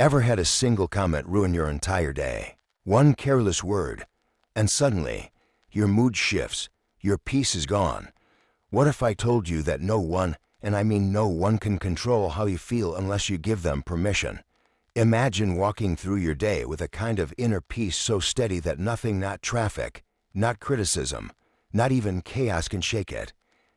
Ever had a single comment ruin your entire day? One careless word, and suddenly, your mood shifts, your peace is gone. What if I told you that no one, and I mean no one, can control how you feel unless you give them permission? Imagine walking through your day with a kind of inner peace so steady that nothing, not traffic, not criticism, not even chaos can shake it.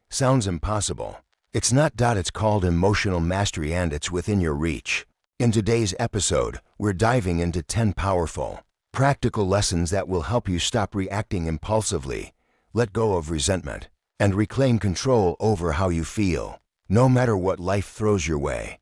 Sounds impossible. It's not. It's called emotional mastery, and it's within your reach. In today's episode, we're diving into 10 powerful, practical lessons that will help you stop reacting impulsively, let go of resentment, and reclaim control over how you feel, no matter what life throws your way.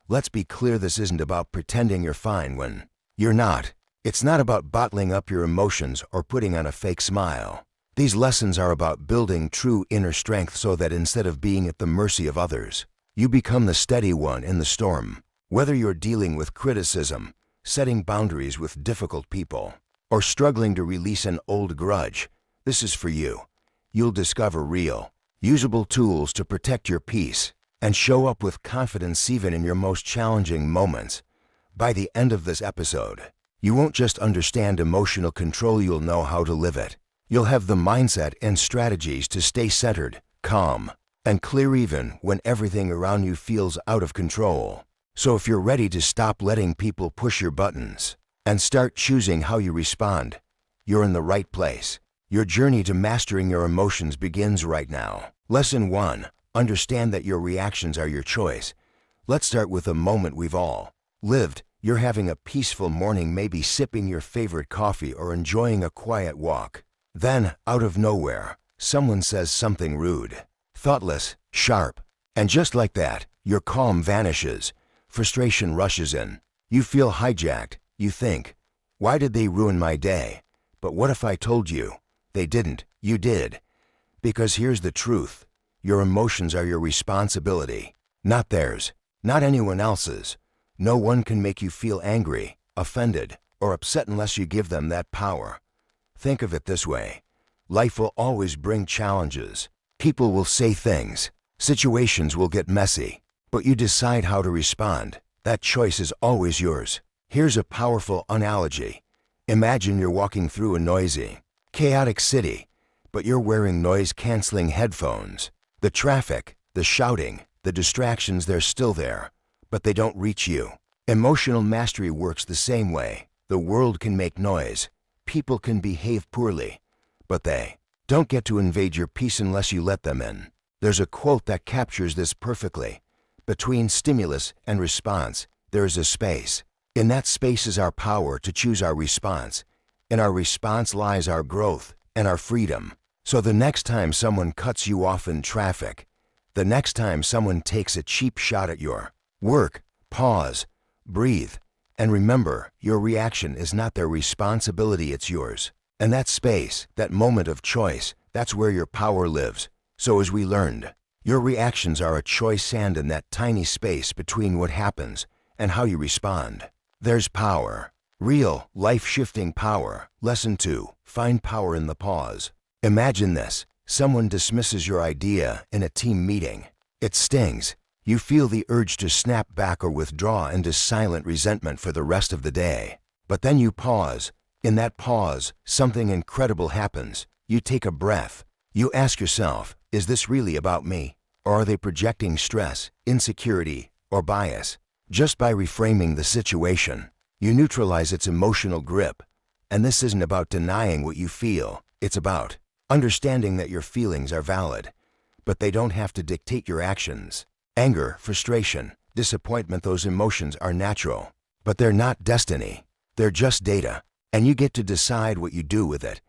Let's be clear, this isn't about pretending you're fine when you're not. It's not about bottling up your emotions or putting on a fake smile. These lessons are about building true inner strength so that instead of being at the mercy of others, you become the steady one in the storm. Whether you're dealing with criticism, setting boundaries with difficult people, or struggling to release an old grudge, this is for you. You'll discover real, usable tools to protect your peace and show up with confidence even in your most challenging moments. By the end of this episode, you won't just understand emotional control, you'll know how to live it. You'll have the mindset and strategies to stay centered, calm, and clear even when everything around you feels out of control. So if you're ready to stop letting people push your buttons and start choosing how you respond, you're in the right place. Your journey to mastering your emotions begins right now. Lesson 1. Understand that your reactions are your choice. Let's start with a moment we've all lived. You're having a peaceful morning, maybe sipping your favorite coffee or enjoying a quiet walk. Then, out of nowhere, someone says something rude, thoughtless, sharp, and just like that, your calm vanishes. Frustration rushes in. You feel hijacked. You think, why did they ruin my day? But what if I told you? They didn't. You did. Because here's the truth. Your emotions are your responsibility, not theirs, not anyone else's. No one can make you feel angry, offended, or upset unless you give them that power. Think of it this way. Life will always bring challenges. People will say things. Situations will get messy. But you decide how to respond. That choice is always yours. Here's a powerful analogy. Imagine you're walking through a noisy, chaotic city, but you're wearing noise-canceling headphones. The traffic, the shouting, the distractions, they're still there, but they don't reach you. Emotional mastery works the same way. The world can make noise. People can behave poorly, but they don't get to invade your peace unless you let them in. There's a quote that captures this perfectly. Between stimulus and response, there is a space. In that space is our power to choose our response. In our response lies our growth and our freedom. So the next time someone cuts you off in traffic, the next time someone takes a cheap shot at your work, pause, breathe, and remember, your reaction is not their responsibility, it's yours. And that space, that moment of choice, that's where your power lives. So as we learned, your reactions are a choice, and in that tiny space between what happens and how you respond, there's power. Real, life-shifting power. Lesson 2. Find power in the pause. Imagine this. Someone dismisses your idea in a team meeting. It stings. You feel the urge to snap back or withdraw into silent resentment for the rest of the day. But then you pause. In that pause, something incredible happens. You take a breath. You ask yourself, is this really about me? Or are they projecting stress, insecurity, or bias? Just by reframing the situation, you neutralize its emotional grip. And this isn't about denying what you feel. It's about understanding that your feelings are valid, but they don't have to dictate your actions. Anger, frustration, disappointment, those emotions are natural, but they're not destiny. They're just data, and you get to decide what you do with it.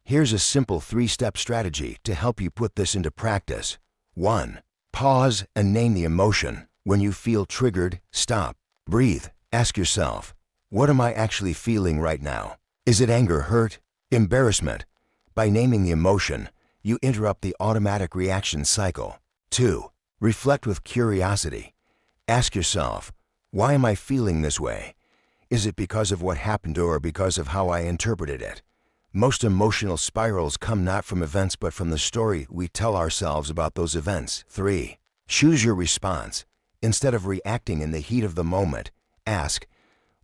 Here's a simple 3-step strategy to help you put this into practice. 1. Pause and name the emotion. When you feel triggered, stop. Breathe. Ask yourself, what am I actually feeling right now? Is it anger, hurt, embarrassment? By naming the emotion, you interrupt the automatic reaction cycle. 2. Reflect with curiosity. Ask yourself, why am I feeling this way? Is it because of what happened or because of how I interpreted it? Most emotional spirals come not from events but from the story we tell ourselves about those events. 3. Choose your response. Instead of reacting in the heat of the moment, ask,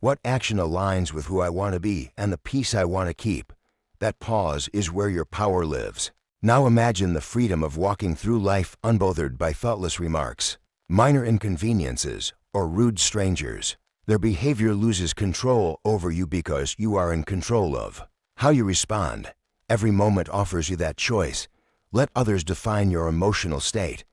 What action aligns with who I want to be and the peace I want to keep? That pause is where your power lives. Now imagine the freedom of walking through life unbothered by thoughtless remarks, minor inconveniences, or rude strangers. Their behavior loses control over you because you are in control of how you respond. Every moment offers you that choice. Let others define your emotional state,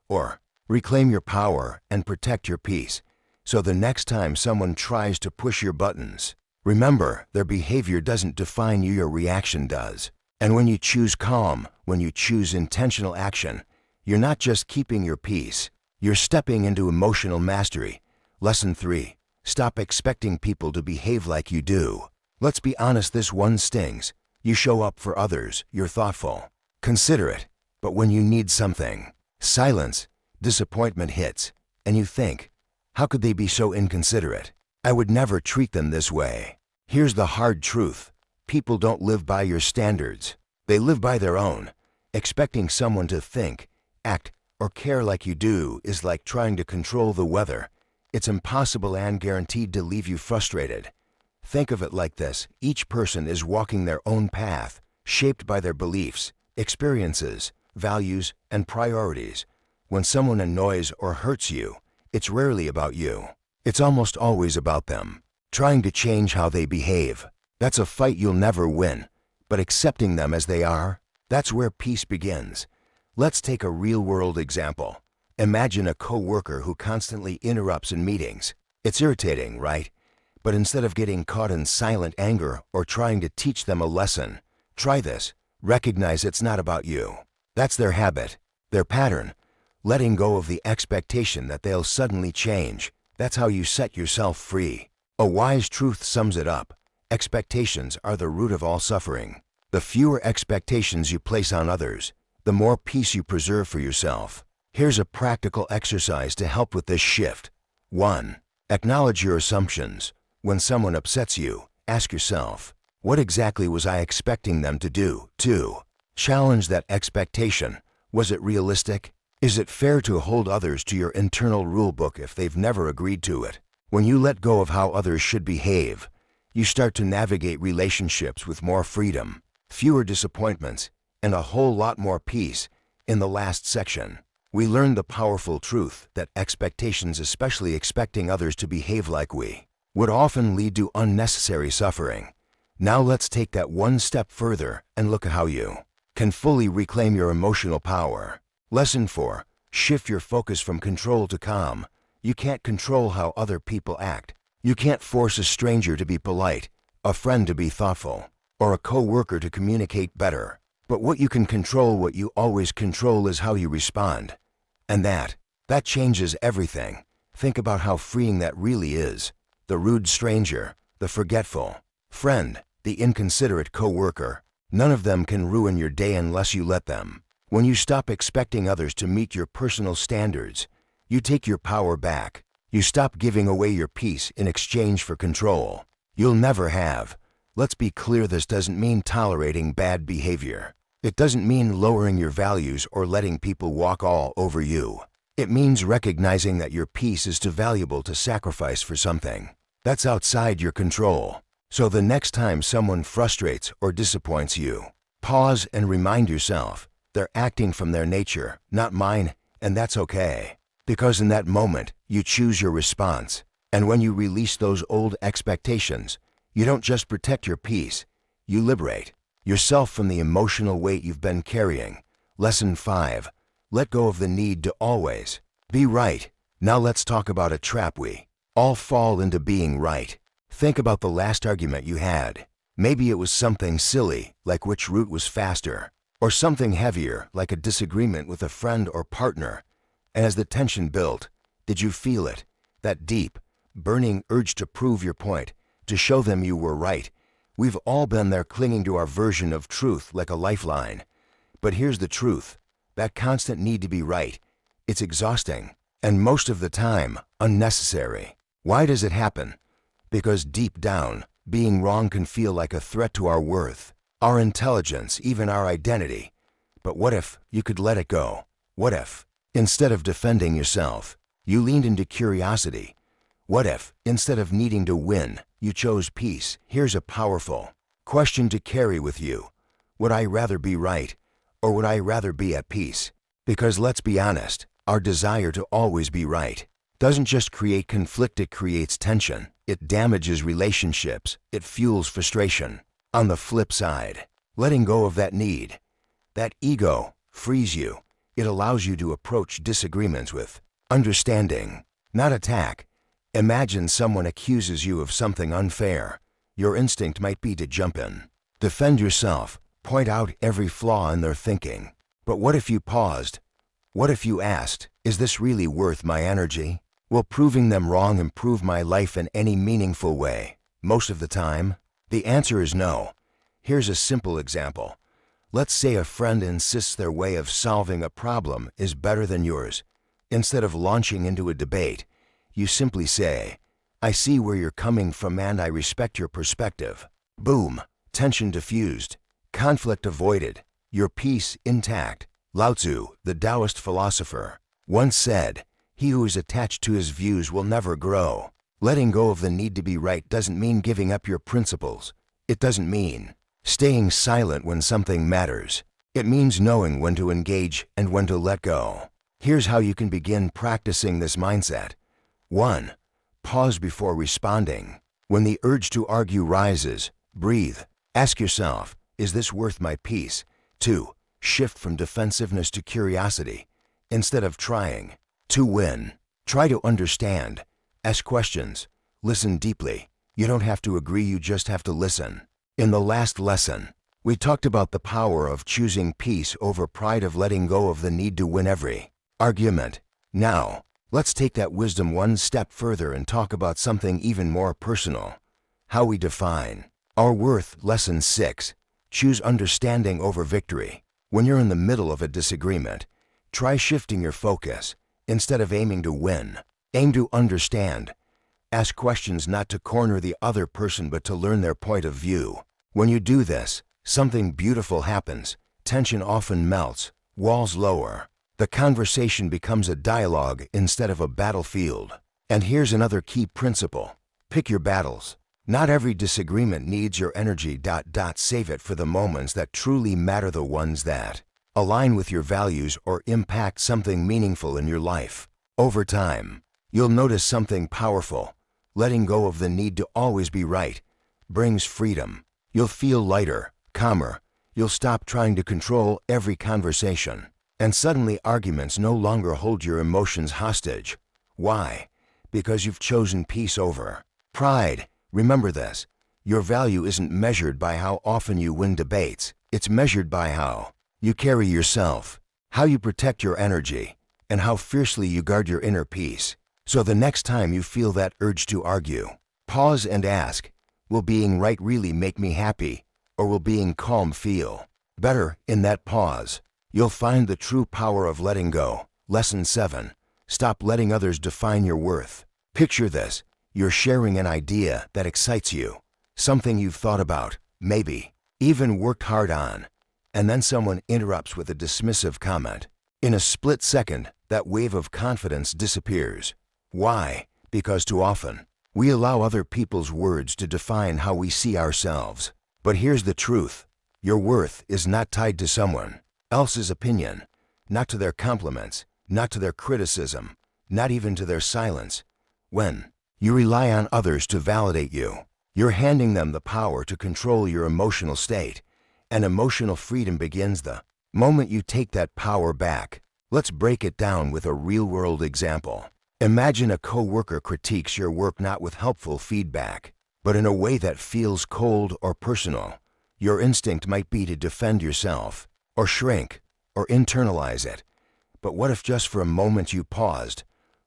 or reclaim your power and protect your peace. So the next time someone tries to push your buttons, remember, their behavior doesn't define you, your reaction does. And when you choose calm, when you choose intentional action, you're not just keeping your peace, you're stepping into emotional mastery. Lesson 3. Stop expecting people to behave like you do. Let's be honest, this one stings. You show up for others, you're thoughtful, considerate, but when you need something, silence, disappointment hits, and you think, how could they be so inconsiderate? I would never treat them this way. Here's the hard truth. People don't live by your standards. They live by their own. Expecting someone to think, act, or care like you do is like trying to control the weather. It's impossible and guaranteed to leave you frustrated. Think of it like this. Each person is walking their own path, shaped by their beliefs, experiences, values, and priorities. When someone annoys or hurts you, it's rarely about you. It's almost always about them. Trying to change how they behave, that's a fight you'll never win. But accepting them as they are, that's where peace begins. Let's take a real-world example. Imagine a co-worker who constantly interrupts in meetings. It's irritating, right? But instead of getting caught in silent anger or trying to teach them a lesson, try this. Recognize it's not about you. That's their habit, their pattern. Letting go of the expectation that they'll suddenly change. That's how you set yourself free. A wise truth sums it up. Expectations are the root of all suffering. The fewer expectations you place on others, the more peace you preserve for yourself. Here's a practical exercise to help with this shift. 1. Acknowledge your assumptions. When someone upsets you, ask yourself, what exactly was I expecting them to do? 2. Challenge that expectation. Was it realistic? Is it fair to hold others to your internal rule book if they've never agreed to it? When you let go of how others should behave, you start to navigate relationships with more freedom, fewer disappointments, and a whole lot more peace. In the last section, we learned the powerful truth that expectations, especially expecting others to behave like we, would often lead to unnecessary suffering. Now let's take that one step further and look at how you can fully reclaim your emotional power. Lesson 4. Shift your focus from control to calm. You can't control how other people act. You can't force a stranger to be polite, a friend to be thoughtful, or a co-worker to communicate better. But what you can control, what you always control, is how you respond. And that changes everything. Think about how freeing that really is. The rude stranger, the forgetful friend, the inconsiderate co-worker, none of them can ruin your day unless you let them. When you stop expecting others to meet your personal standards, you take your power back. You stop giving away your peace in exchange for control you'll never have. Let's be clear, this doesn't mean tolerating bad behavior. It doesn't mean lowering your values or letting people walk all over you. It means recognizing that your peace is too valuable to sacrifice for something that's outside your control. So the next time someone frustrates or disappoints you, pause and remind yourself, they're acting from their nature, not mine, and that's okay. Because in that moment, you choose your response. And when you release those old expectations, you don't just protect your peace, you liberate yourself from the emotional weight you've been carrying. Lesson 5. Let go of the need to always be right. Now let's talk about a trap we all fall into: being right. Think about the last argument you had. Maybe it was something silly, like which route was faster, or something heavier, like a disagreement with a friend or partner. And as the tension built, did you feel it? That deep, burning urge to prove your point, to show them you were right. We've all been there, clinging to our version of truth like a lifeline. But here's the truth. That constant need to be right, it's exhausting, and most of the time, unnecessary. Why does it happen? Because deep down, being wrong can feel like a threat to our worth, our intelligence, even our identity. But what if you could let it go? What if, instead of defending yourself, you leaned into curiosity? What if, instead of needing to win, you chose peace? Here's a powerful question to carry with you. Would I rather be right, or would I rather be at peace? Because let's be honest, our desire to always be right doesn't just create conflict, it creates tension. It damages relationships. It fuels frustration. On the flip side, letting go of that need, that ego, frees you. It allows you to approach disagreements with understanding, not attack. Imagine someone accuses you of something unfair. Your instinct might be to jump in, defend yourself, point out every flaw in their thinking. But what if you paused? What if you asked, is this really worth my energy? Will proving them wrong improve my life in any meaningful way? Most of the time, the answer is no. Here's a simple example. Let's say a friend insists their way of solving a problem is better than yours. Instead of launching into a debate, you simply say, I see where you're coming from and I respect your perspective. Boom, tension diffused, conflict avoided, your peace intact. Lao Tzu, the Taoist philosopher, once said, he who is attached to his views will never grow. Letting go of the need to be right doesn't mean giving up your principles. It doesn't mean staying silent when something matters. It means knowing when to engage and when to let go. Here's how you can begin practicing this mindset. 1. Pause before responding. When the urge to argue rises, breathe. Ask yourself, is this worth my peace? 2. Shift from defensiveness to curiosity. Instead of trying to win, try to understand. Ask questions. Listen deeply. You don't have to agree, you just have to listen. In the last lesson, we talked about the power of choosing peace over pride, of letting go of the need to win every argument. Now, let's take that wisdom one step further and talk about something even more personal. How we define our worth. Lesson 6. Choose understanding over victory. When you're in the middle of a disagreement, try shifting your focus. Instead of aiming to win, aim to understand. Ask questions not to corner the other person but to learn their point of view. When you do this, something beautiful happens. Tension often melts, walls lower. The conversation becomes a dialogue instead of a battlefield. And here's another key principle. Pick your battles. Not every disagreement needs your energy. Save it for the moments that truly matter, the ones that align with your values or impact something meaningful in your life. Over time, you'll notice something powerful. Letting go of the need to always be right brings freedom. You'll feel lighter, calmer. You'll stop trying to control every conversation. And suddenly arguments no longer hold your emotions hostage. Why? Because you've chosen peace over pride. Remember this, your value isn't measured by how often you win debates. It's measured by how you carry yourself, how you protect your energy, and how fiercely you guard your inner peace. So the next time you feel that urge to argue, pause and ask, will being right really make me happy, or will being calm feel better? In that pause, you'll find the true power of letting go. Lesson 7. Stop letting others define your worth. Picture this, you're sharing an idea that excites you, something you've thought about, maybe even worked hard on, and then someone interrupts with a dismissive comment. In a split second, that wave of confidence disappears. Why? Because too often, we allow other people's words to define how we see ourselves. But here's the truth. Your worth is not tied to someone else's opinion, not to their compliments, not to their criticism, not even to their silence. When you rely on others to validate you, you're handing them the power to control your emotional state. And emotional freedom begins the moment you take that power back. Let's break it down with a real-world example. Imagine a coworker critiques your work not with helpful feedback, but in a way that feels cold or personal. Your instinct might be to defend yourself, or shrink, or internalize it. But what if just for a moment you paused?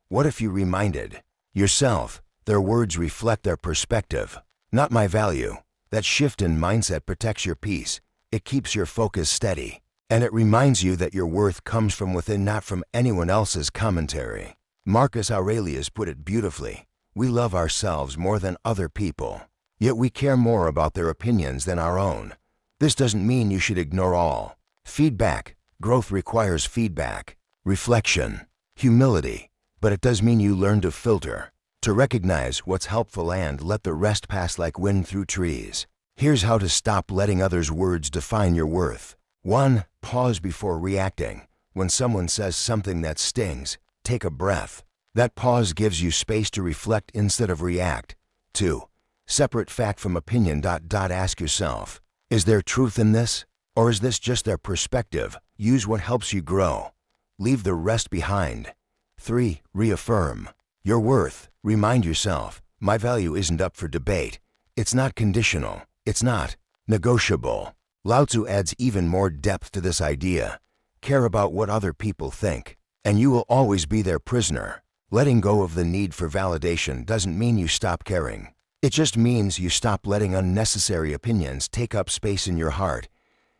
What if you reminded yourself, their words reflect their perspective, not my value? That shift in mindset protects your peace. It keeps your focus steady, and it reminds you that your worth comes from within, not from anyone else's commentary. Marcus Aurelius put it beautifully. We love ourselves more than other people, yet we care more about their opinions than our own. This doesn't mean you should ignore all feedback. Growth requires feedback, reflection, humility, but it does mean you learn to filter to recognize what's helpful and let the rest pass like wind through trees. Here's how to stop letting others' words define your worth. 1. Pause before reacting. When someone says something that stings, take a breath. That pause gives you space to reflect instead of react. 2. Separate fact from opinion. Ask yourself, is there truth in this? Or is this just their perspective? Use what helps you grow. Leave the rest behind. 3. Reaffirm your worth. Remind yourself, my value isn't up for debate. It's not conditional. It's not negotiable. Lao Tzu adds even more depth to this idea. Care about what other people think, and you will always be their prisoner. Letting go of the need for validation doesn't mean you stop caring. It just means you stop letting unnecessary opinions take up space in your heart.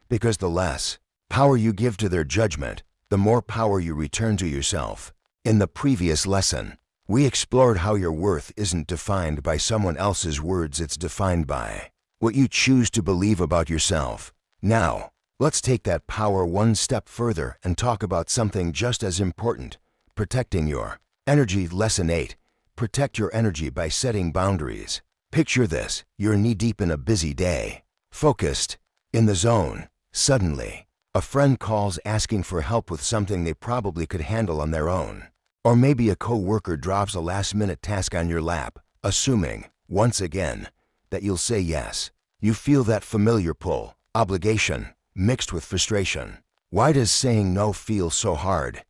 Because the less power you give to their judgment, the more power you return to yourself. In the previous lesson, we explored how your worth isn't defined by someone else's words, it's defined by what you choose to believe about yourself. Now, let's take that power one step further and talk about something just as important: protecting your energy. Lesson 8. Protect your energy by setting boundaries. Picture this: you're knee-deep in a busy day, focused, in the zone. Suddenly, a friend calls asking for help with something they probably could handle on their own. Or maybe a co-worker drops a last-minute task on your lap, assuming, once again, that you'll say yes. You feel that familiar pull, obligation, mixed with frustration. Why does saying no feel so hard?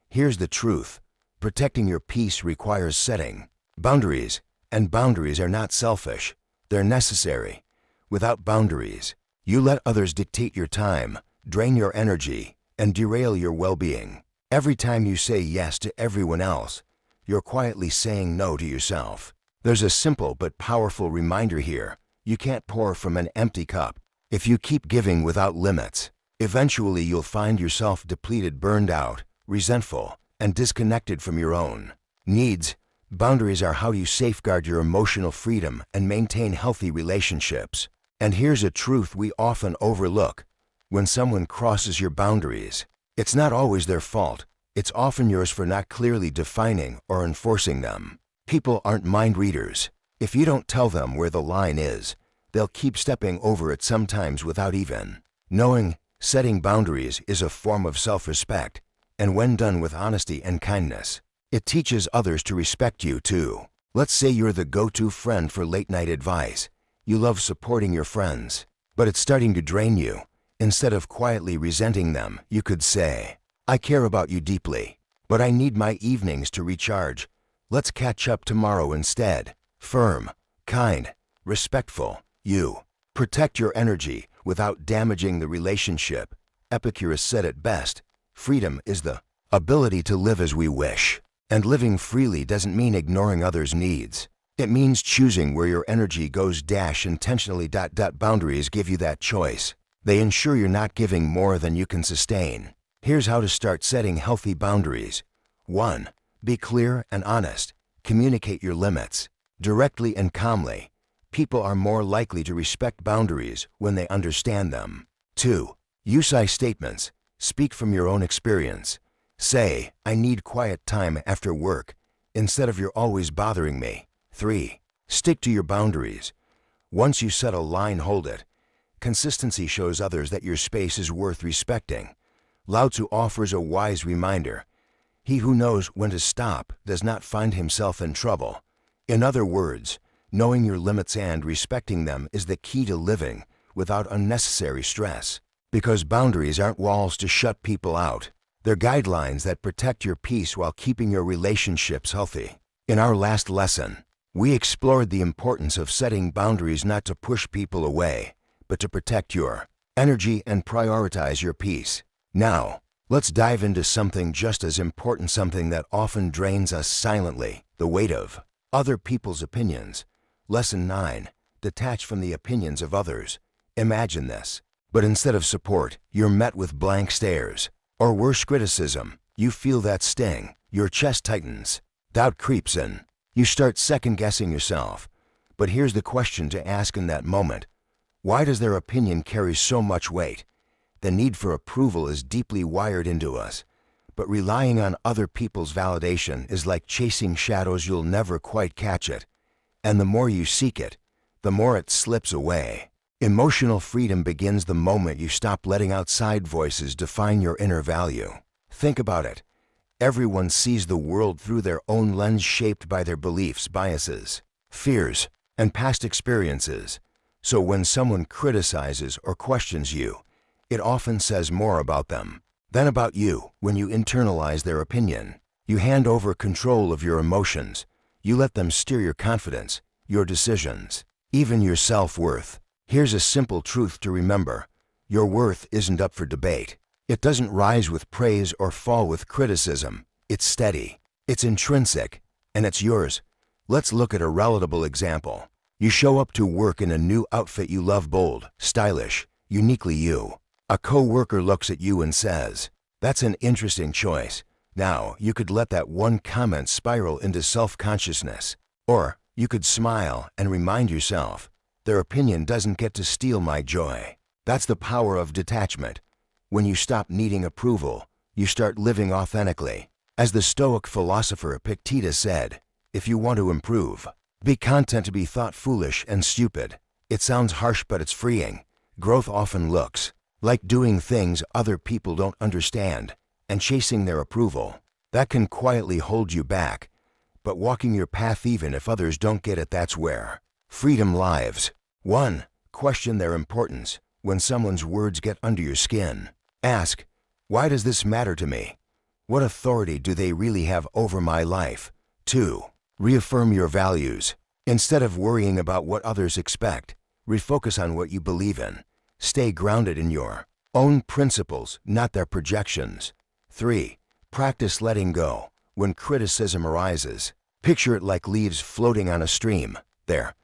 Here's the truth: protecting your peace requires setting boundaries, and boundaries are not selfish. They're necessary. Without boundaries, you let others dictate your time, drain your energy, and derail your well-being. Every time you say yes to everyone else, you're quietly saying no to yourself. There's a simple but powerful reminder here: you can't pour from an empty cup. If you keep giving without limits, eventually you'll find yourself depleted, burned out, resentful, and disconnected from your own needs. Boundaries are how you safeguard your emotional freedom and maintain healthy relationships. And here's a truth we often overlook: when someone crosses your boundaries, it's not always their fault. It's often yours for not clearly defining or enforcing them. People aren't mind readers. If you don't tell them where the line is, they'll keep stepping over it, sometimes without even knowing. Setting boundaries is a form of self-respect, and when done with honesty and kindness, it teaches others to respect you too. Let's say you're the go-to friend for late-night advice. You love supporting your friends, but it's starting to drain you. Instead of quietly resenting them, you could say, I care about you deeply, but I need my evenings to recharge. Let's catch up tomorrow instead. Firm, kind, respectful. You protect your energy without damaging the relationship. Epicurus said it best: freedom is the ability to live as we wish. And living freely doesn't mean ignoring others' needs. It means choosing where your energy goes. Intentionally. Boundaries give you that choice. They ensure you're not giving more than you can sustain. Here's how to start setting healthy boundaries. 1. Be clear and honest. Communicate your limits directly and calmly. People are more likely to respect boundaries when they understand them. 2. Use I statements. Speak from your own experience. Say, I need quiet time after work, instead of you're always bothering me. 3. Stick to your boundaries. Once you set a line, hold it. Consistency shows others that your space is worth respecting. Lao Tzu offers a wise reminder: he who knows when to stop does not find himself in trouble. In other words, knowing your limits and respecting them is the key to living without unnecessary stress. Because boundaries aren't walls to shut people out. They're guidelines that protect your peace while keeping your relationships healthy. In our last lesson, we explored the importance of setting boundaries, not to push people away, but to protect your energy and prioritize your peace. Now, let's dive into something just as important, something that often drains us silently: the weight of other people's opinions. Lesson 9. Detach from the opinions of others. Imagine this, but instead of support, you're met with blank stares. Or worse, criticism. You feel that sting. Your chest tightens. Doubt creeps in. You start second-guessing yourself. But here's the question to ask in that moment: why does their opinion carry so much weight? The need for approval is deeply wired into us. But relying on other people's validation is like chasing shadows. You'll never quite catch it. And the more you seek it, the more it slips away. Emotional freedom begins the moment you stop letting outside voices define your inner value. Think about it. Everyone sees the world through their own lens, shaped by their beliefs, biases, fears, and past experiences. So when someone criticizes or questions you, it often says more about them than about you. When you internalize their opinion, you hand over control of your emotions. You let them steer your confidence, your decisions, even your self-worth. Here's a simple truth to remember. Your worth isn't up for debate. It doesn't rise with praise or fall with criticism. It's steady, it's intrinsic, and it's yours. Let's look at a relatable example. You show up to work in a new outfit you love, bold, stylish, uniquely you. A co-worker looks at you and says, "That's an interesting choice." Now, you could let that one comment spiral into self-consciousness. Or, you could smile and remind yourself, their opinion doesn't get to steal my joy. That's the power of detachment. When you stop needing approval, you start living authentically. As the Stoic philosopher Epictetus said, if you want to improve, be content to be thought foolish and stupid. It sounds harsh, but it's freeing. Growth often looks like doing things other people don't understand and chasing their approval. That can quietly hold you back. But walking your path even if others don't get it, that's where freedom lives. 1. Question their importance. When someone's words get under your skin, ask, why does this matter to me? What authority do they really have over my life? 2. Reaffirm your values. Instead of worrying about what others expect, refocus on what you believe in. Stay grounded in your own principles, not their projections. 3. Practice letting go. When criticism arises, picture it like leaves floating on a stream, there,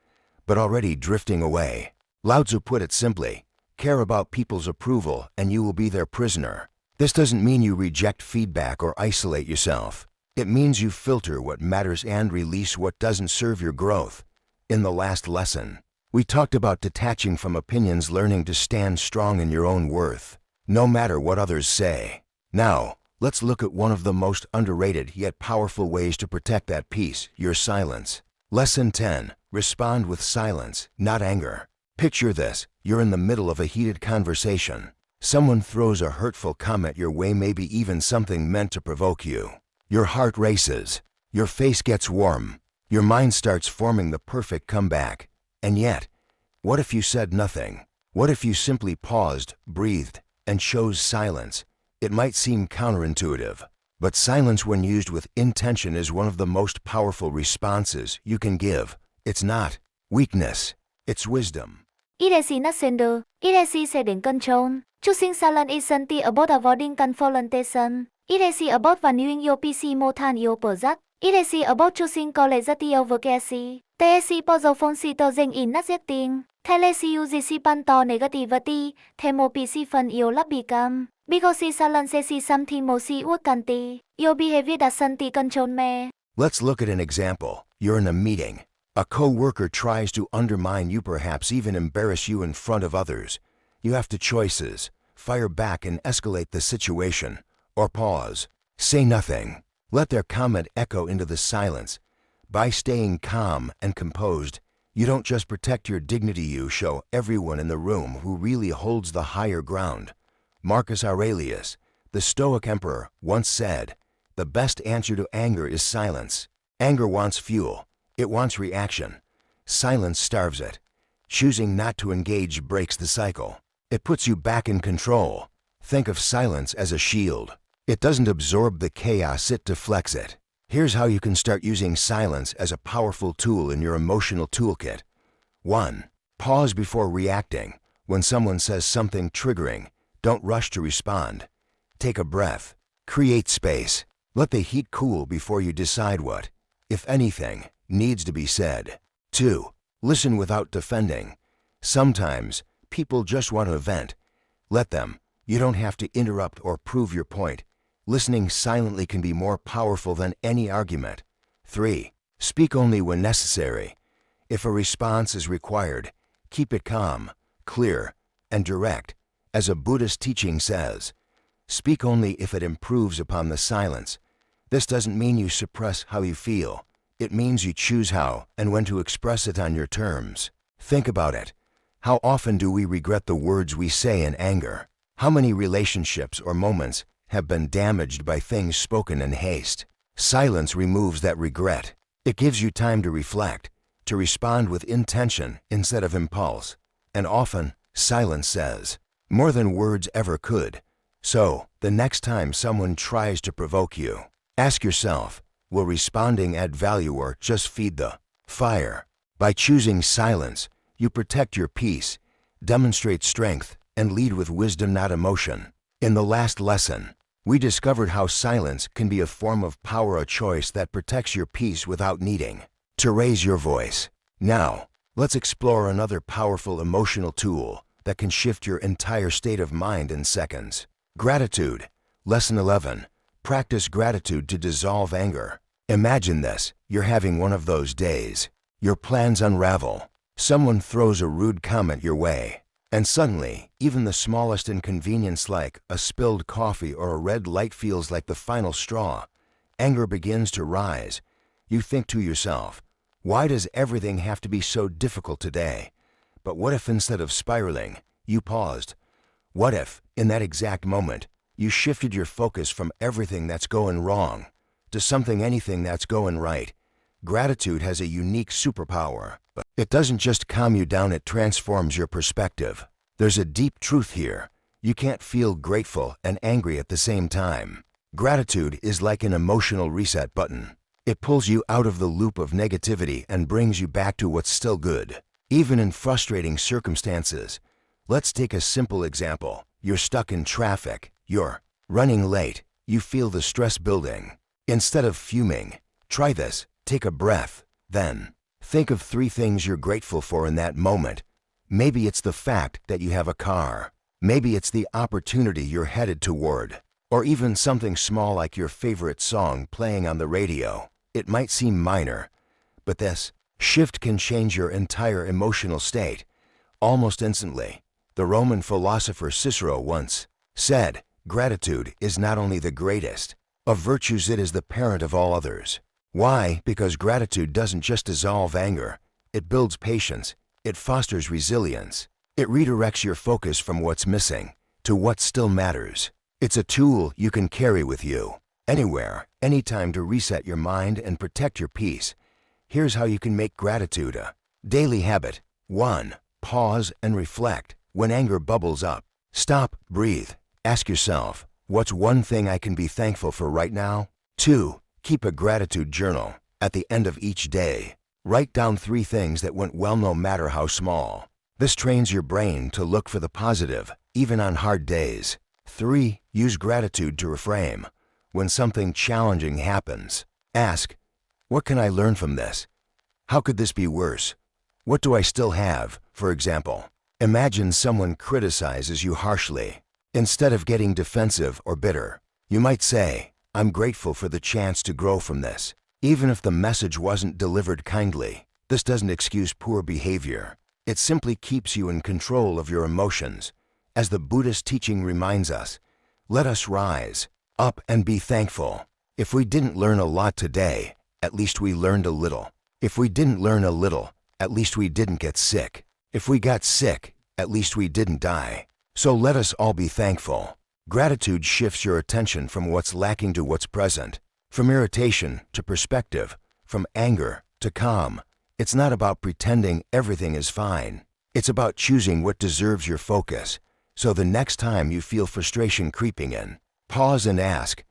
but already drifting away. Lao Tzu put it simply, care about people's approval and you will be their prisoner. This doesn't mean you reject feedback or isolate yourself. It means you filter what matters and release what doesn't serve your growth. In the last lesson, we talked about detaching from opinions, learning to stand strong in your own worth, no matter what others say. Now, let's look at one of the most underrated yet powerful ways to protect that peace, your silence. Lesson 10. Respond with silence, not anger. Picture this, you're in the middle of a heated conversation. Someone throws a hurtful comment your way, maybe even something meant to provoke you. Your heart races, your face gets warm, your mind starts forming the perfect comeback. And yet, what if you said nothing? What if you simply paused, breathed, and chose silence? It might seem counterintuitive, but silence when used with intention is one of the most powerful responses you can give. It's not weakness, it's wisdom. It is nascendo, it is setting control. Choosing silence isn't about avoiding confrontation. It is about valuing your PC more than your project. It is about choosing collegiality over chaos. TSC powerful in netting. Telesi usipanto negativity. Temo PC fun your lab become. Because silence is something mosi urkanti. Your behavior doesn't control me. Let's look at an example. You're in a meeting. A co-worker tries to undermine you, perhaps even embarrass you in front of others. You have two choices: fire back and escalate the situation, or pause. Say nothing. Let their comment echo into the silence. By staying calm and composed, you don't just protect your dignity, you show everyone in the room who really holds the higher ground. Marcus Aurelius, the Stoic emperor, once said, "The best answer to anger is silence." Anger wants fuel. It wants reaction. Silence starves it. Choosing not to engage breaks the cycle. It puts you back in control. Think of silence as a shield. It doesn't absorb the chaos, it deflects it. Here's how you can start using silence as a powerful tool in your emotional toolkit. 1. Pause before reacting. When someone says something triggering, don't rush to respond. Take a breath. Create space. Let the heat cool before you decide what, if anything, needs to be said. 2. Listen without defending. Sometimes, people just want to vent. Let them. You don't have to interrupt or prove your point. Listening silently can be more powerful than any argument. 3. Speak only when necessary. If a response is required, keep it calm, clear, and direct. As a Buddhist teaching says, Speak only if it improves upon the silence. This doesn't mean you suppress how you feel. It means you choose how and when to express it on your terms. Think about it. How often do we regret the words we say in anger? How many relationships or moments have been damaged by things spoken in haste? Silence removes that regret. It gives you time to reflect, to respond with intention instead of impulse. And often, silence says more than words ever could. So, the next time someone tries to provoke you, ask yourself, will responding add value or just feed the fire? By choosing silence, you protect your peace, demonstrate strength, and lead with wisdom, not emotion. In the last lesson, we discovered how silence can be a form of power, a choice that protects your peace without needing to raise your voice. Now, let's explore another powerful emotional tool that can shift your entire state of mind in seconds. Gratitude. Lesson 11. Practice gratitude to dissolve anger. Imagine this. You're having one of those days. Your plans unravel. Someone throws a rude comment your way. And suddenly, even the smallest inconvenience like a spilled coffee or a red light feels like the final straw. Anger begins to rise. You think to yourself, why does everything have to be so difficult today? But what if instead of spiraling, you paused? What if, in that exact moment, you shifted your focus from everything that's going wrong to anything that's going right? Gratitude has a unique superpower. It doesn't just calm you down, it transforms your perspective. There's a deep truth here. You can't feel grateful and angry at the same time. Gratitude is like an emotional reset button. It pulls you out of the loop of negativity and brings you back to what's still good, even in frustrating circumstances. Let's take a simple example. You're stuck in traffic. You're running late. You feel the stress building. Instead of fuming, try this. Take a breath. Then, think of 3 things you're grateful for in that moment. Maybe it's the fact that you have a car. Maybe it's the opportunity you're headed toward. Or even something small like your favorite song playing on the radio. It might seem minor, but this shift can change your entire emotional state almost instantly. The Roman philosopher Cicero once said, "Gratitude is not only the greatest of virtues, it is the parent of all others." Why? Because gratitude doesn't just dissolve anger. It builds patience. It fosters resilience. It redirects your focus from what's missing to what still matters. It's a tool you can carry with you, anywhere, anytime, to reset your mind and protect your peace. Here's how you can make gratitude a daily habit. 1. Pause and reflect. When anger bubbles up, stop, breathe. Ask yourself, what's one thing I can be thankful for right now? 2. Keep a gratitude journal. At the end of each day, write down 3 things that went well, no matter how small. This trains your brain to look for the positive, even on hard days. 3. Use gratitude to reframe. When something challenging happens, ask, what can I learn from this? How could this be worse? What do I still have? For example, imagine someone criticizes you harshly. Instead of getting defensive or bitter, you might say, I'm grateful for the chance to grow from this. Even if the message wasn't delivered kindly, this doesn't excuse poor behavior. It simply keeps you in control of your emotions. As the Buddhist teaching reminds us, let us rise up and be thankful. If we didn't learn a lot today, at least we learned a little. If we didn't learn a little, at least we didn't get sick. If we got sick, at least we didn't die. So let us all be thankful. Gratitude shifts your attention from what's lacking to what's present, from irritation to perspective, from anger to calm. It's not about pretending everything is fine. It's about choosing what deserves your focus. So the next time you feel frustration creeping in, pause and ask,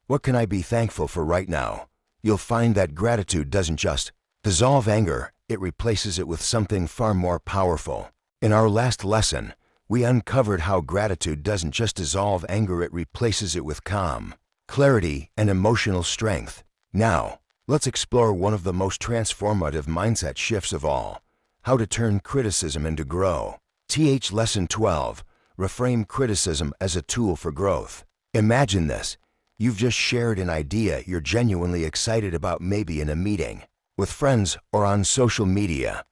what can I be thankful for right now? You'll find that gratitude doesn't just dissolve anger, it replaces it with something far more powerful. In our last lesson, we uncovered how gratitude doesn't just dissolve anger, it replaces it with calm, clarity, and emotional strength. Now, let's explore one of the most transformative mindset shifts of all, how to turn criticism into grow. Lesson 12, reframe criticism as a tool for growth. Imagine this. You've just shared an idea you're genuinely excited about, maybe in a meeting, with friends, or on social media.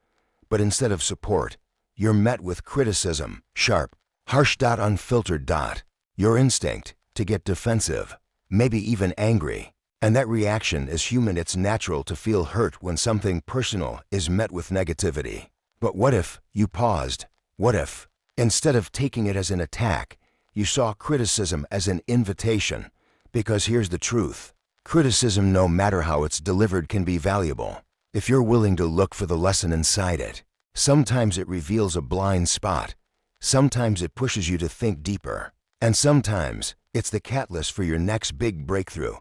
But instead of support, you're met with criticism, sharp, harsh, unfiltered. Your instinct to get defensive, maybe even angry. And that reaction is human. It's natural to feel hurt when something personal is met with negativity. But what if you paused? What if, instead of taking it as an attack, you saw criticism as an invitation? Because here's the truth. Criticism, no matter how it's delivered, can be valuable if you're willing to look for the lesson inside it. Sometimes it reveals a blind spot. Sometimes it pushes you to think deeper. And sometimes it's the catalyst for your next big breakthrough.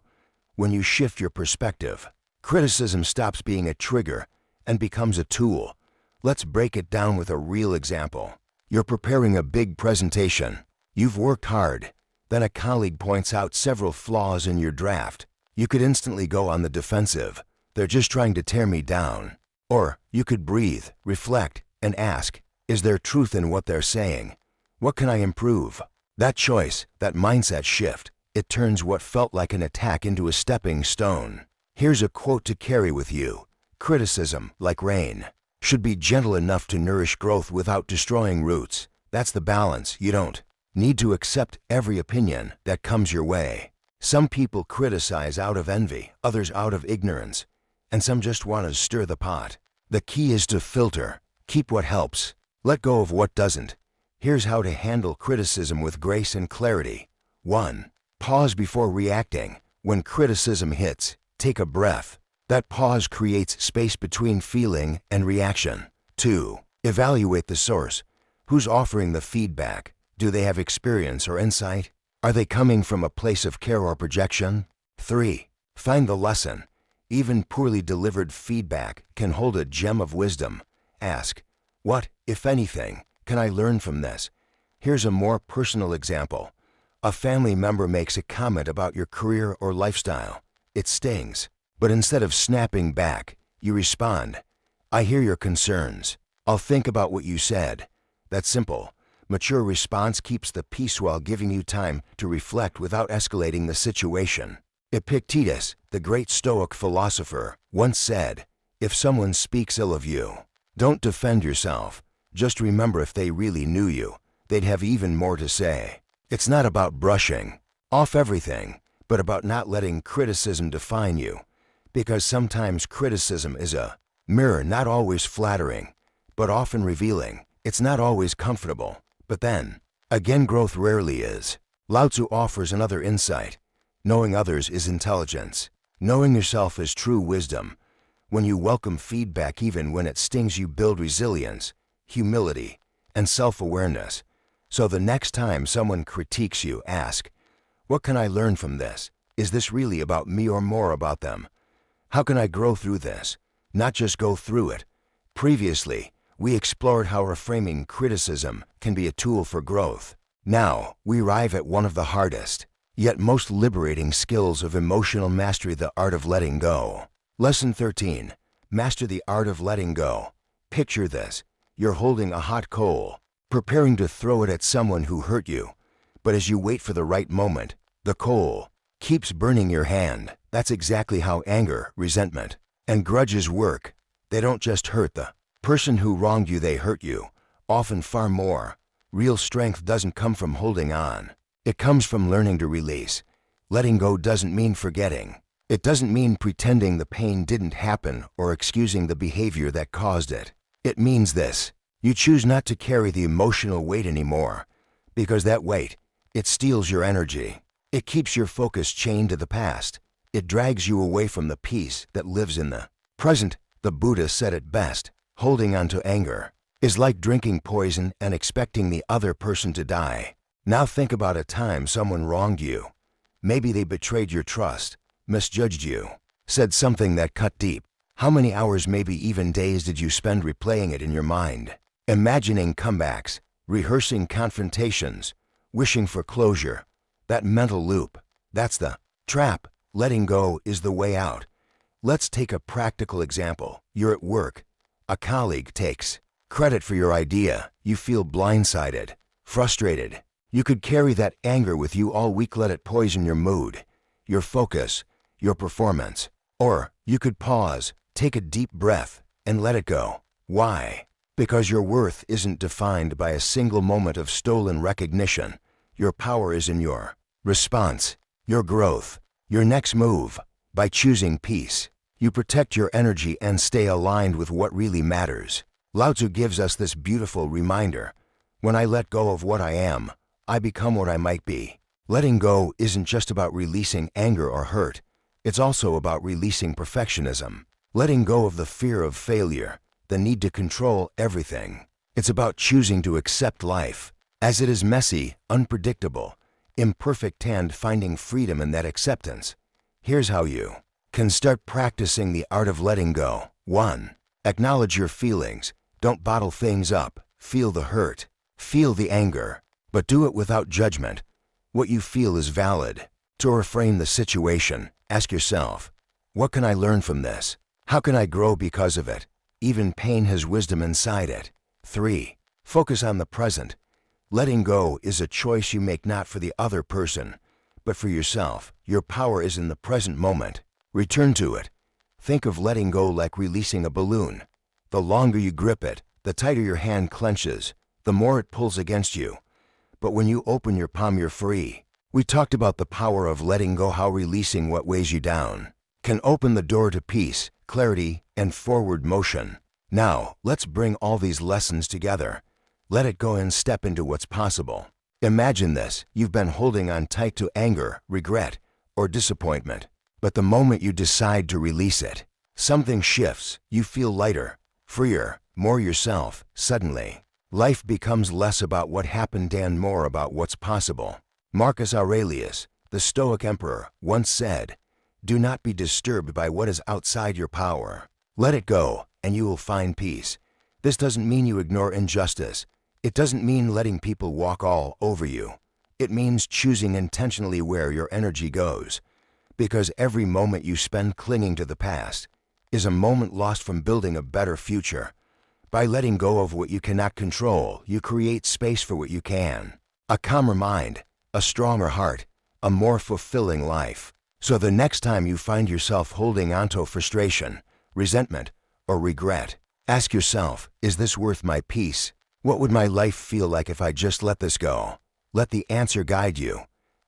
When you shift your perspective, criticism stops being a trigger and becomes a tool. Let's break it down with a real example. You're preparing a big presentation. You've worked hard. Then a colleague points out several flaws in your draft. You could instantly go on the defensive. They're just trying to tear me down. Or you could breathe, reflect, and ask, is there truth in what they're saying? What can I improve? That choice, that mindset shift, it turns what felt like an attack into a stepping stone. Here's a quote to carry with you. Criticism, like rain, should be gentle enough to nourish growth without destroying roots. That's the balance. You don't need to accept every opinion that comes your way. Some people criticize out of envy, others out of ignorance, and some just want to stir the pot. The key is to filter. Keep what helps. Let go of what doesn't. Here's how to handle criticism with grace and clarity. 1. Pause before reacting. When criticism hits, take a breath. That pause creates space between feeling and reaction. 2. Evaluate the source. Who's offering the feedback? Do they have experience or insight? Are they coming from a place of care or projection? 3. Find the lesson. Even poorly delivered feedback can hold a gem of wisdom. Ask, what, if anything, can I learn from this? Here's a more personal example. A family member makes a comment about your career or lifestyle. It stings. But instead of snapping back, you respond, I hear your concerns. I'll think about what you said. That simple, mature response keeps the peace while giving you time to reflect without escalating the situation. Epictetus, the great Stoic philosopher, once said, if someone speaks ill of you, don't defend yourself. Just remember, if they really knew you, they'd have even more to say. It's not about brushing off everything, but about not letting criticism define you. Because sometimes criticism is a mirror, not always flattering, but often revealing. It's not always comfortable, but then, again, growth rarely is. Lao Tzu offers another insight. Knowing others is intelligence. Knowing yourself is true wisdom. When you welcome feedback even when it stings, you build resilience, humility, and self-awareness. So the next time someone critiques you, ask, what can I learn from this? Is this really about me or more about them? How can I grow through this? Not just go through it. Previously, we explored how reframing criticism can be a tool for growth. Now, we arrive at one of the hardest, yet most liberating skills of emotional mastery, the art of letting go. Lesson 13. Master the art of letting go. Picture this. You're holding a hot coal, preparing to throw it at someone who hurt you. But as you wait for the right moment, the coal keeps burning your hand. That's exactly how anger, resentment, and grudges work. They don't just hurt the person who wronged you, they hurt you, often far more. Real strength doesn't come from holding on. It comes from learning to release. Letting go doesn't mean forgetting. It doesn't mean pretending the pain didn't happen or excusing the behavior that caused it. It means this: you choose not to carry the emotional weight anymore, because that weight, it steals your energy. It keeps your focus chained to the past. It drags you away from the peace that lives in the present. The Buddha said it best: holding on to anger is like drinking poison and expecting the other person to die. Now think about a time someone wronged you. Maybe they betrayed your trust, misjudged you, said something that cut deep. How many hours, maybe even days, did you spend replaying it in your mind, imagining comebacks, rehearsing confrontations, wishing for closure? That mental loop, that's the trap. Letting go is the way out. Let's take a practical example. You're at work. A colleague takes credit for your idea. You feel blindsided, frustrated. You could carry that anger with you all week. Let it poison your mood, your focus, your performance. Or you could pause, take a deep breath, and let it go. Why? Because your worth isn't defined by a single moment of stolen recognition. Your power is in your response, your growth, your next move. By choosing peace, you protect your energy and stay aligned with what really matters. Lao Tzu gives us this beautiful reminder. When I let go of what I am, I become what I might be. Letting go isn't just about releasing anger or hurt. It's also about releasing perfectionism. Letting go of the fear of failure, the need to control everything. It's about choosing to accept life as it is, messy, unpredictable, imperfect, and finding freedom in that acceptance. Here's how you can start practicing the art of letting go. 1. Acknowledge your feelings. Don't bottle things up. Feel the hurt. Feel the anger. But do it without judgment. What you feel is valid. To reframe the situation, ask yourself, what can I learn from this? How can I grow because of it? Even pain has wisdom inside it. 3. Focus on the present. Letting go is a choice you make, not for the other person, but for yourself. Your power is in the present moment. Return to it. Think of letting go like releasing a balloon. The longer you grip it, the tighter your hand clenches, the more it pulls against you. But when you open your palm, you're free. We talked about the power of letting go, how releasing what weighs you down can open the door to peace, clarity, and forward motion. Now, let's bring all these lessons together. Let it go and step into what's possible. Imagine this: you've been holding on tight to anger, regret, or disappointment. But the moment you decide to release it, something shifts. You feel lighter, freer, more yourself. Suddenly, life becomes less about what happened and more about what's possible. Marcus Aurelius, the Stoic emperor, once said, "Do not be disturbed by what is outside your power. Let it go, and you will find peace." This doesn't mean you ignore injustice. It doesn't mean letting people walk all over you. It means choosing intentionally where your energy goes. Because every moment you spend clinging to the past is a moment lost from building a better future. By letting go of what you cannot control, you create space for what you can. A calmer mind, a stronger heart, a more fulfilling life. So the next time you find yourself holding onto frustration, resentment, or regret, ask yourself, is this worth my peace? What would my life feel like if I just let this go? Let the answer guide you.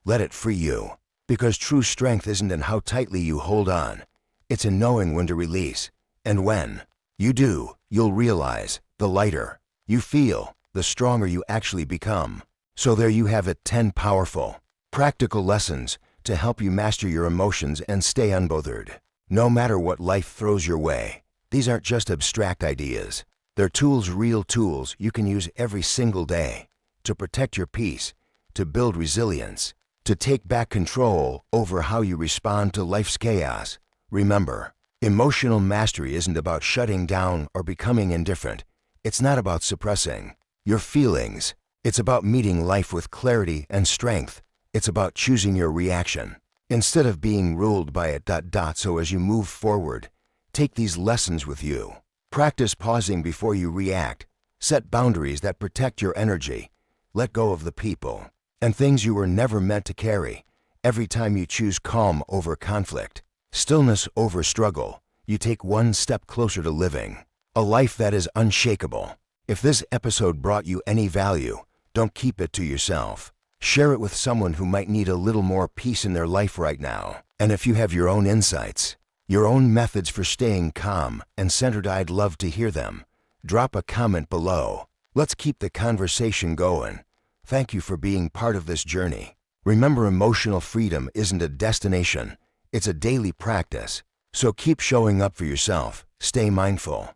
Let it free you. Because true strength isn't in how tightly you hold on. It's in knowing when to release. And when you do, you'll realize the lighter you feel, the stronger you actually become. So there you have it, 10 powerful, practical lessons to help you master your emotions and stay unbothered. No matter what life throws your way, these aren't just abstract ideas. They're tools, real tools you can use every single day to protect your peace, to build resilience, to take back control over how you respond to life's chaos. Remember, emotional mastery isn't about shutting down or becoming indifferent. It's not about suppressing your feelings. It's about meeting life with clarity and strength. It's about choosing your reaction instead of being ruled by it. So as you move forward, take these lessons with you. Practice pausing before you react. Set boundaries that protect your energy. Let go of the people and things you were never meant to carry. Every time you choose calm over conflict, stillness over struggle, you take one step closer to living a life that is unshakable. If this episode brought you any value, don't keep it to yourself. Share it with someone who might need a little more peace in their life right now. And if you have your own insights, your own methods for staying calm and centered, I'd love to hear them. Drop a comment below. Let's keep the conversation going. Thank you for being part of this journey. Remember, emotional freedom isn't a destination. It's a daily practice. So keep showing up for yourself. Stay mindful